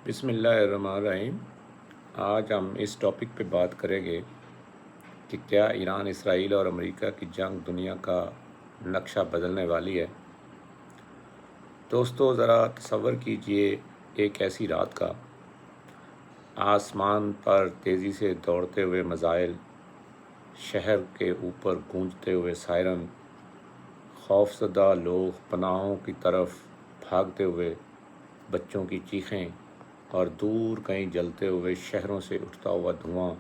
بسم اللہ الرحمن الرحیم۔ آج ہم اس ٹاپک پہ بات کریں گے کہ کیا ایران، اسرائیل اور امریکہ کی جنگ دنیا کا نقشہ بدلنے والی ہے۔ دوستو، ذرا تصور کیجئے ایک ایسی رات کا، آسمان پر تیزی سے دوڑتے ہوئے میزائل، شہر کے اوپر گونجتے ہوئے سائرن، خوفزدہ لوگ پناہوں کی طرف بھاگتے ہوئے، بچوں کی چیخیں اور دور کہیں جلتے ہوئے شہروں سے اٹھتا ہوا دھواں۔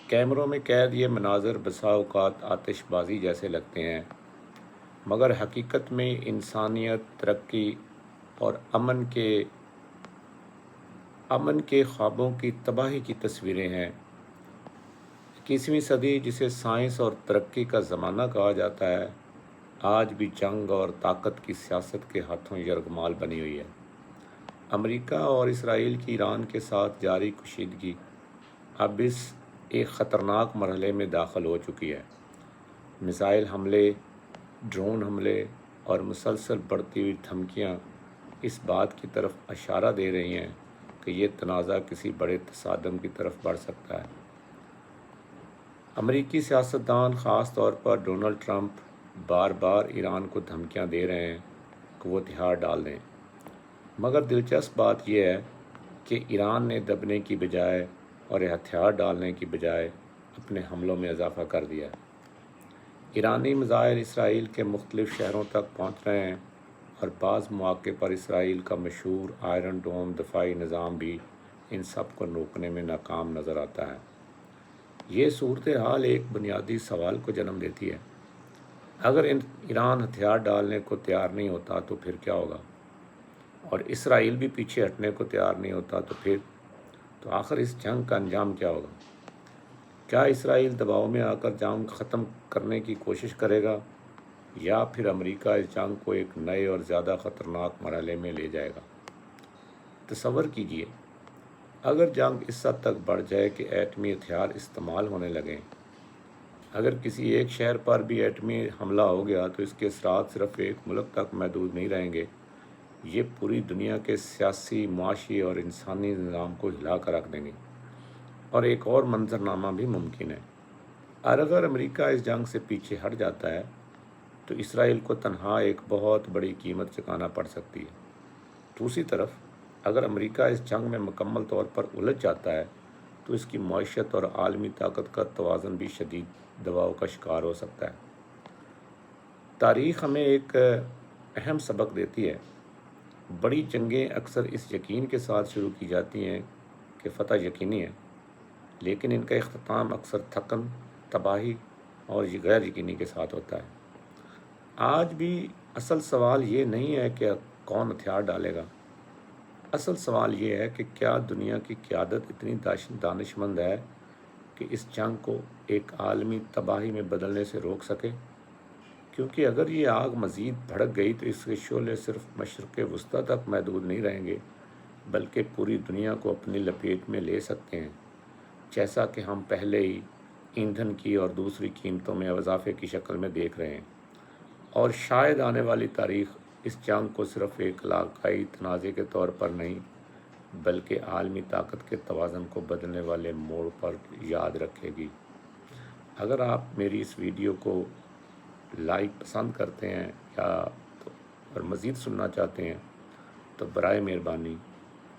کیمروں میں قید یہ مناظر بسا اوقات آتش بازی جیسے لگتے ہیں، مگر حقیقت میں انسانیت، ترقی اور امن کے خوابوں کی تباہی کی تصویریں ہیں۔ 21ویں صدی، جسے سائنس اور ترقی کا زمانہ کہا جاتا ہے، آج بھی جنگ اور طاقت کی سیاست کے ہاتھوں یرغمال بنی ہوئی ہے۔ امریکہ اور اسرائیل کی ایران کے ساتھ جاری کشیدگی اب ایک خطرناک مرحلے میں داخل ہو چکی ہے۔ میزائل حملے، ڈرون حملے اور مسلسل بڑھتی ہوئی دھمکیاں اس بات کی طرف اشارہ دے رہی ہیں کہ یہ تنازع کسی بڑے تصادم کی طرف بڑھ سکتا ہے۔ امریکی سیاستدان، خاص طور پر ڈونلڈ ٹرمپ، بار بار ایران کو دھمکیاں دے رہے ہیں کہ وہ ہتھیار ڈال دیں، مگر دلچسپ بات یہ ہے کہ ایران نے دبنے کی بجائے اور ہتھیار ڈالنے کی بجائے اپنے حملوں میں اضافہ کر دیا ہے۔ ایرانی میزائل اسرائیل کے مختلف شہروں تک پہنچ رہے ہیں اور بعض مواقع پر اسرائیل کا مشہور آئرن ڈوم دفاعی نظام بھی ان سب کو روکنے میں ناکام نظر آتا ہے۔ یہ صورتحال ایک بنیادی سوال کو جنم دیتی ہے۔ اگر ایران ہتھیار ڈالنے کو تیار نہیں ہوتا تو پھر کیا ہوگا؟ اور اسرائیل بھی پیچھے ہٹنے کو تیار نہیں ہوتا تو آخر اس جنگ کا انجام کیا ہوگا؟ کیا اسرائیل دباؤ میں آ کر جنگ ختم کرنے کی کوشش کرے گا، یا پھر امریکہ اس جنگ کو ایک نئے اور زیادہ خطرناک مرحلے میں لے جائے گا؟ تصور کیجئے، اگر جنگ اس حد تک بڑھ جائے کہ ایٹمی ہتھیار استعمال ہونے لگیں۔ اگر کسی ایک شہر پر بھی ایٹمی حملہ ہو گیا تو اس کے اثرات صرف ایک ملک تک محدود نہیں رہیں گے، یہ پوری دنیا کے سیاسی، معاشی اور انسانی نظام کو ہلا کر رکھ دیں گے۔ اور ایک اور منظرنامہ بھی ممکن ہے۔ اگر امریکہ اس جنگ سے پیچھے ہٹ جاتا ہے تو اسرائیل کو تنہا ایک بہت بڑی قیمت چکانا پڑ سکتی ہے۔ دوسری طرف، اگر امریکہ اس جنگ میں مکمل طور پر الجھ جاتا ہے تو اس کی معیشت اور عالمی طاقت کا توازن بھی شدید دباؤ کا شکار ہو سکتا ہے۔ تاریخ ہمیں ایک اہم سبق دیتی ہے۔ بڑی جنگیں اکثر اس یقین کے ساتھ شروع کی جاتی ہیں کہ فتح یقینی ہے، لیکن ان کا اختتام اکثر تھکن، تباہی اور غیر یقینی کے ساتھ ہوتا ہے۔ آج بھی اصل سوال یہ نہیں ہے کہ کون ہتھیار ڈالے گا۔ اصل سوال یہ ہے کہ کیا دنیا کی قیادت اتنی دانش مند ہے کہ اس جنگ کو ایک عالمی تباہی میں بدلنے سے روک سکے؟ کیونکہ اگر یہ آگ مزید بھڑک گئی تو اس کے شعلے صرف مشرق وسطیٰ تک محدود نہیں رہیں گے، بلکہ پوری دنیا کو اپنی لپیٹ میں لے سکتے ہیں، جیسا کہ ہم پہلے ہی ایندھن کی اور دوسری قیمتوں میں اضافے کی شکل میں دیکھ رہے ہیں۔ اور شاید آنے والی تاریخ اس جنگ کو صرف ایک علاقائی تنازع کے طور پر نہیں، بلکہ عالمی طاقت کے توازن کو بدلنے والے موڑ پر یاد رکھے گی۔ اگر آپ میری اس ویڈیو کو لائک پسند کرتے ہیں اور مزید سننا چاہتے ہیں تو برائے مہربانی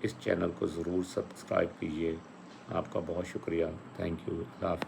اس چینل کو ضرور سبسکرائب کیجیے۔ آپ کا بہت شکریہ۔ Thank you. اللہ حافظ۔